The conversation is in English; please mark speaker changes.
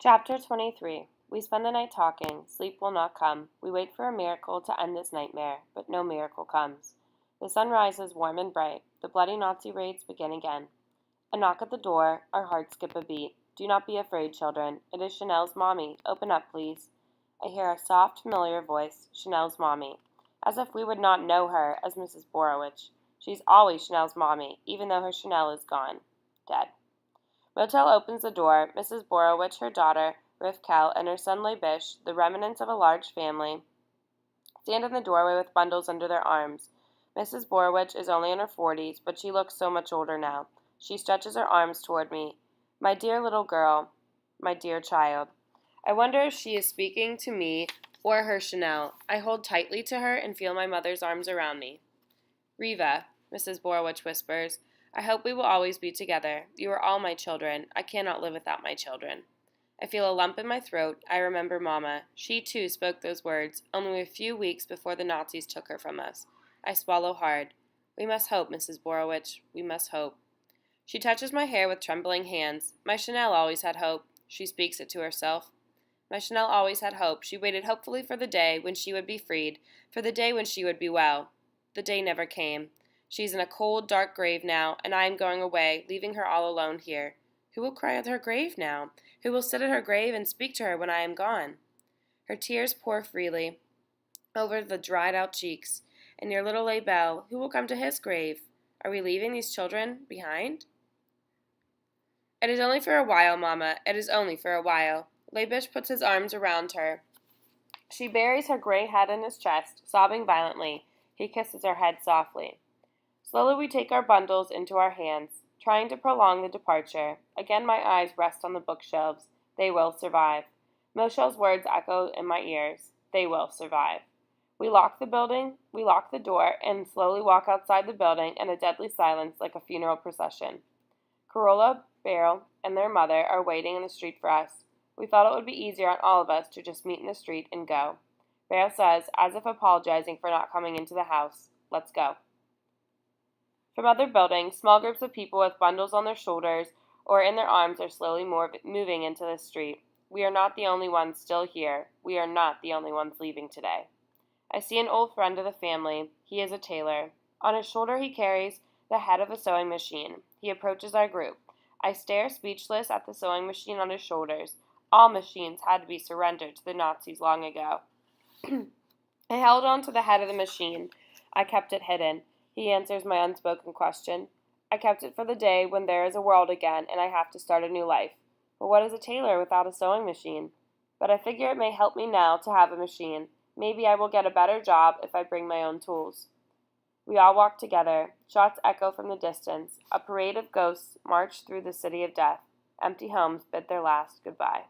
Speaker 1: Chapter 23. We spend the night talking. Sleep will not come. We wait for a miracle to end this nightmare, but no miracle comes. The sun rises warm and bright. The bloody Nazi raids begin again. A knock at the door. Our hearts skip a beat. Do not be afraid, children. It is Chanel's mommy. Open up, please. I hear a soft, familiar voice. Chanel's mommy. As if we would not know her as Mrs. Borowicz. She's always Chanel's mommy, even though her Chanel is gone. Dead. Motel opens the door. Mrs. Borowicz, her daughter, Rivkel, and her son Leibish, the remnants of a large family, stand in the doorway with bundles under their arms. Mrs. Borowicz is only in her 40s, but she looks so much older now. She stretches her arms toward me. My dear little girl, my dear child. I wonder if she is speaking to me or her Chanel. I hold tightly to her and feel my mother's arms around me. Riva, Mrs. Borowicz whispers, I hope we will always be together. You are all my children. I cannot live without my children. I feel a lump in my throat. I remember Mama. She, too, spoke those words, only a few weeks before the Nazis took her from us. I swallow hard. We must hope, Mrs. Borowicz. We must hope. She touches my hair with trembling hands. My Chanel always had hope. She speaks it to herself. My Chanel always had hope. She waited hopefully for the day when she would be freed, for the day when she would be well. The day never came. She's in a cold, dark grave now, and I am going away, leaving her all alone here. Who will cry at her grave now? Who will sit at her grave and speak to her when I am gone? Her tears pour freely over the dried-out cheeks. And your little Leibel, who will come to his grave? Are we leaving these children behind? It is only for a while, Mama. It is only for a while. Leibish puts his arms around her. She buries her gray head in his chest, sobbing violently. He kisses her head softly. Slowly we take our bundles into our hands, trying to prolong the departure. Again my eyes rest on the bookshelves. They will survive. Moshel's words echo in my ears. They will survive. We lock the building, we lock the door, and slowly walk outside the building in a deadly silence like a funeral procession. Corolla, Beryl, and their mother are waiting in the street for us. We thought it would be easier on all of us to just meet in the street and go. Beryl says, as if apologizing for not coming into the house, let's go. From other buildings, small groups of people with bundles on their shoulders or in their arms are slowly moving into the street. We are not the only ones still here. We are not the only ones leaving today. I see an old friend of the family. He is a tailor. On his shoulder he carries the head of a sewing machine. He approaches our group. I stare speechless at the sewing machine on his shoulders. All machines had to be surrendered to the Nazis long ago. I held on to the head of the machine. I kept it hidden. He answers my unspoken question. I kept it for the day when there is a world again and I have to start a new life. But what is a tailor without a sewing machine? But I figure it may help me now to have a machine. Maybe I will get a better job if I bring my own tools. We all walk together. Shots echo from the distance. A parade of ghosts march through the city of death. Empty homes bid their last goodbye.